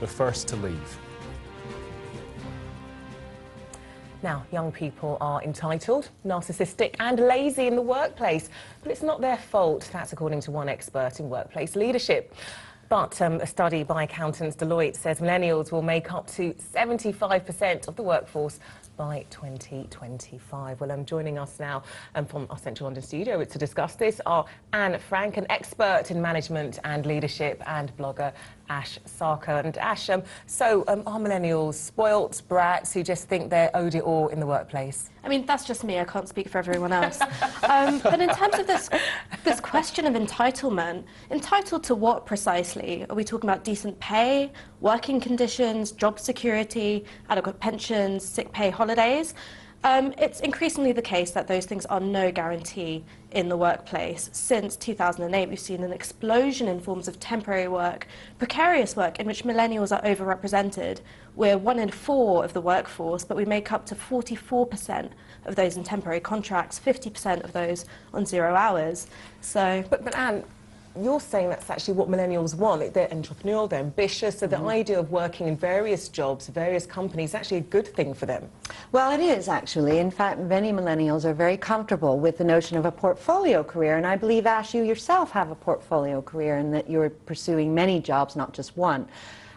the first to leave. Now, young people are entitled, narcissistic and lazy in the workplace, but it's not their fault. That's according to one expert in workplace leadership. But a study by accountants Deloitte says millennials will make up to 75% of the workforce by 2025. Well, joining us now from our Central London studio to discuss this are Francke, an expert in management and leadership, and blogger Ash Sarkar. And Ash, are millennials spoilt brats who just think they're owed it all in the workplace? I mean, that's just me. I can't speak for everyone else. But in terms of this question of entitlement, entitled to what precisely? Are we talking about decent pay, working conditions, job security, adequate pensions, sick pay, holidays? It's increasingly the case that those things are no guarantee in the workplace. Since 2008, we've seen an explosion in forms of temporary work, precarious work, in which millennials are overrepresented. We're 1 in 4 of the workforce, but we make up to 44% of those in temporary contracts, 50% of those on 0 hours. So, but Anne, you're saying that's actually what millennials want. They're entrepreneurial, they're ambitious, so the idea of working in various jobs, various companies, is actually a good thing for them. Well, it is, actually. In fact, many millennials are very comfortable with the notion of a portfolio career, and I believe, Ash, you yourself have a portfolio career in that you're pursuing many jobs, not just one.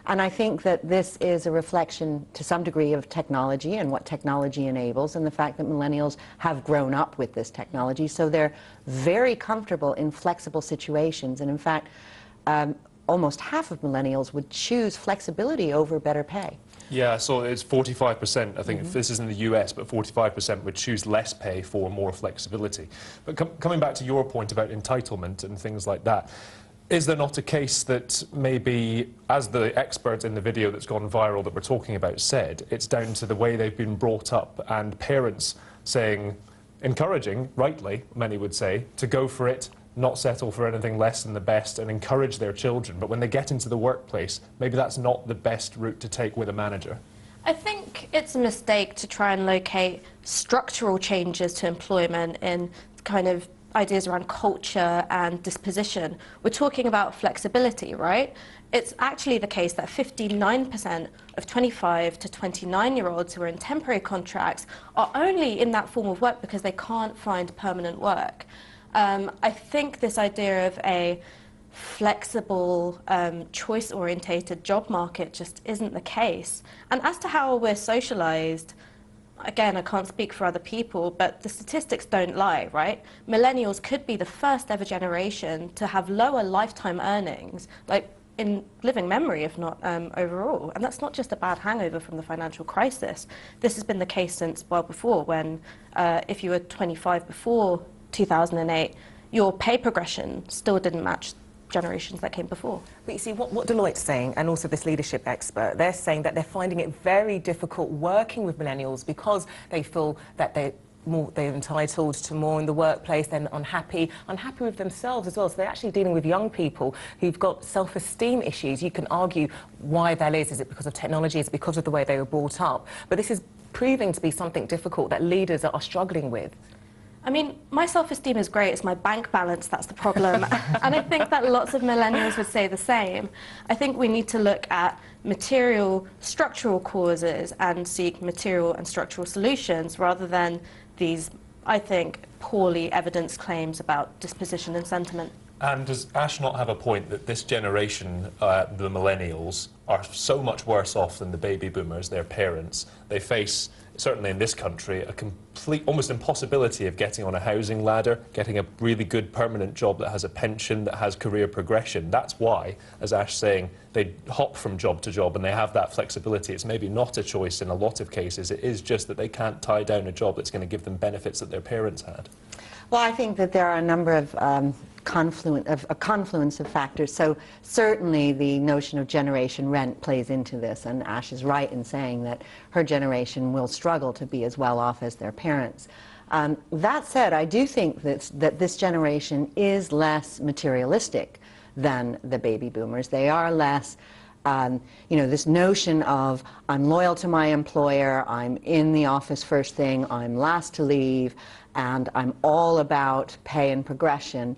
And I think that this is a reflection, to some degree, of technology and what technology enables, and the fact that millennials have grown up with this technology, so they're very comfortable in flexible situations. And in fact, almost half of millennials would choose flexibility over better pay. Yeah, so it's 45%. I think if this is in the US, but 45% would choose less pay for more flexibility. But coming back to your point about entitlement and things like that, is there not a case that maybe, as the expert in the video that's gone viral that we're talking about said, it's down to the way they've been brought up, and parents saying, encouraging, rightly, many would say, to go for it, not settle for anything less than the best, and encourage their children. But when they get into the workplace, maybe that's not the best route to take with a manager. I think it's a mistake to try and locate structural changes to employment in kind of ideas around culture and disposition. We're talking about flexibility, right? It's actually the case that 59% of 25 to 29-year-olds who are in temporary contracts are only in that form of work because they can't find permanent work. I think this idea of a flexible, choice-orientated job market just isn't the case. And as to how we're socialized, again, I can't speak for other people, but the statistics don't lie, right? Millennials could be the first ever generation to have lower lifetime earnings, like in living memory, if not overall. And that's not just a bad hangover from the financial crisis. This has been the case since well before, when if you were 25 before 2008, your pay progression still didn't match generations that came before. But you see, what Deloitte's saying, and also this leadership expert, they're saying that they're finding it very difficult working with millennials because they feel that they're entitled to more in the workplace, they're unhappy with themselves as well. So they're actually dealing with young people who've got self-esteem issues. You can argue why that is. Is it because of technology? Is it because of the way they were brought up? But this is proving to be something difficult that leaders are struggling with. I mean, my self-esteem is great. It's my bank balance that's the problem. And I think that lots of millennials would say the same. I think we need to look at material, structural causes and seek material and structural solutions rather than these, I think, poorly evidenced claims about disposition and sentiment. And does Ash not have a point that this generation, the millennials, are so much worse off than the baby boomers, their parents? They face, certainly in this country, a complete, almost impossibility of getting on a housing ladder, getting a really good permanent job that has a pension, that has career progression. That's why, as Ash's saying, they hop from job to job and they have that flexibility. It's maybe not a choice in a lot of cases. It is just that they can't tie down a job that's going to give them benefits that their parents had. Well, I think that there are a number of a confluence of factors. So certainly the notion of generation rent plays into this, and Ash is right in saying that her generation will struggle to be as well off as their parents. That said, I do think that this generation is less materialistic than the baby boomers. They are less you know, this notion of I'm loyal to my employer, I'm in the office first thing, I'm last to leave, and I'm all about pay and progression,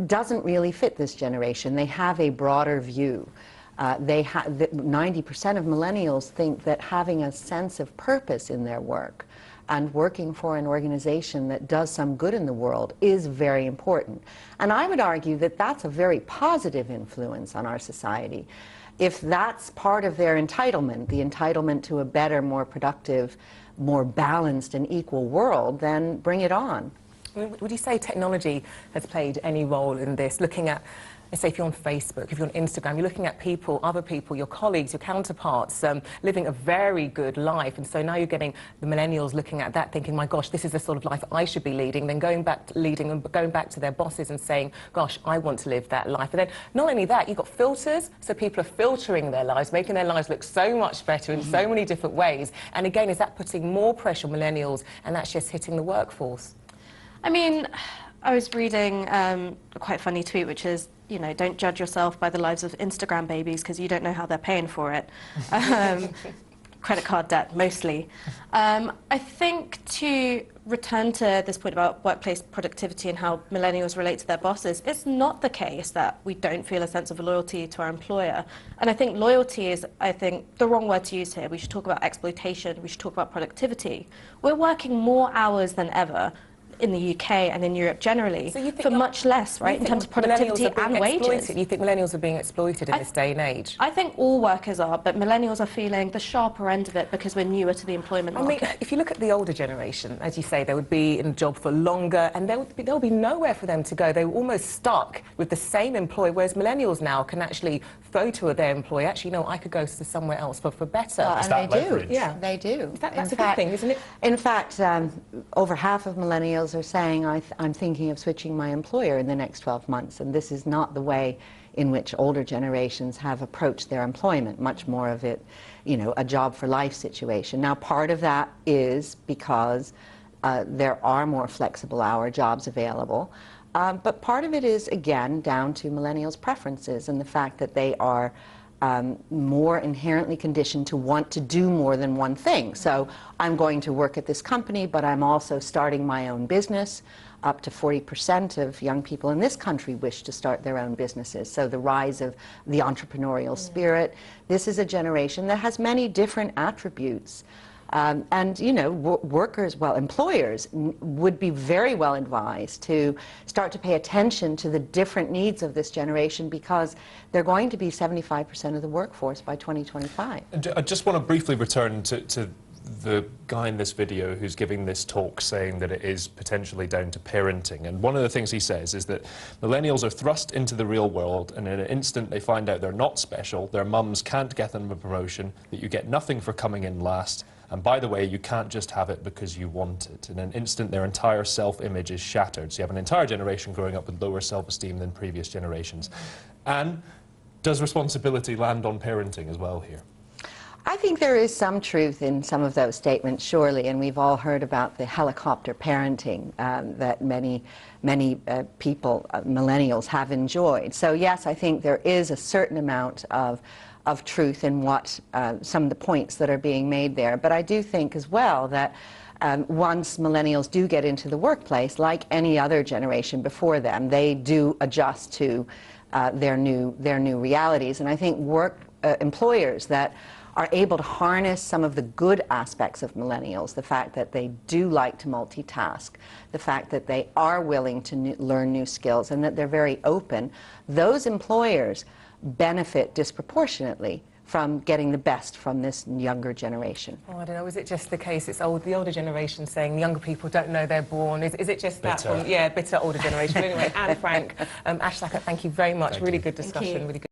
doesn't really fit this generation. They have a broader view. 90% of millennials think that having a sense of purpose in their work and working for an organization that does some good in the world is very important. And I would argue that that's a very positive influence on our society. If that's part of their entitlement, the entitlement to a better, more productive, more balanced and equal world, then bring it on. Would you say technology has played any role in this? Looking at, let's say if you're on Facebook, if you're on Instagram, you're looking at people, other people, your colleagues, your counterparts, living a very good life. And so now you're getting the millennials looking at that, thinking, my gosh, this is the sort of life I should be leading. Then going back to their bosses and saying, gosh, I want to live that life. And then not only that, you've got filters. So people are filtering their lives, making their lives look so much better in so many different ways. And again, is that putting more pressure on millennials, and that's just hitting the workforce? I mean, I was reading a quite funny tweet, which is, you know, don't judge yourself by the lives of Instagram babies because you don't know how they're paying for it. Credit card debt, mostly. I think to return to this point about workplace productivity and how millennials relate to their bosses, it's not the case that we don't feel a sense of loyalty to our employer. And I think loyalty is, I think, the wrong word to use here. We should talk about exploitation. We should talk about productivity. We're working more hours than ever in the UK and in Europe generally, so for much less, right, in terms of productivity and wages. You think millennials are being exploited in this day and age? I think all workers are, but millennials are feeling the sharper end of it because we're newer to the employment market. I mean, if you look at the older generation, as you say, they would be in a job for longer, and there will be nowhere for them to go. They were almost stuck with the same employer, whereas millennials now can actually throw to their employer, actually, no, I could go to somewhere else for better. And they do. Yeah, they do. That's a good thing, isn't it? In fact, over half of millennials are saying, I'm thinking of switching my employer in the next 12 months, and this is not the way in which older generations have approached their employment, much more of it, you know, a job for life situation. Now, part of that is because there are more flexible hour jobs available, but part of it is, again, down to millennials' preferences and the fact that they are more inherently conditioned to want to do more than one thing. So I'm going to work at this company, but I'm also starting my own business. Up to 40% of young people in this country wish to start their own businesses. So the rise of the entrepreneurial spirit. This is a generation that has many different attributes. And, you know, workers, well, employers would be very well advised to start to pay attention to the different needs of this generation, because they're going to be 75% of the workforce by 2025. I just want to briefly return to the guy in this video who's giving this talk, saying that it is potentially down to parenting. And one of the things he says is that millennials are thrust into the real world, and in an instant they find out they're not special, their mums can't get them a promotion, that you get nothing for coming in last, and by the way, you can't just have it because you want it. In an instant, their entire self-image is shattered. So you have an entire generation growing up with lower self-esteem than previous generations. And does responsibility land on parenting as well here? I think there is some truth in some of those statements, surely, and we've all heard about the helicopter parenting that many people, millennials, have enjoyed. So yes, I think there is a certain amount of truth in what some of the points that are being made there. But I do think as well that once millennials do get into the workplace, like any other generation before them, they do adjust to their new realities. And I think employers that are able to harness some of the good aspects of millennials, the fact that they do like to multitask, the fact that they are willing to learn new skills, and that they're very open, those employers benefit disproportionately from getting the best from this younger generation. Oh, I don't know, is it just the case it's the older generation saying younger people don't know they're born? Is it just that from, bitter older generation? Anyway, Anne, Frank, Ash Sackett, thank you very much. Really good discussion. Really good.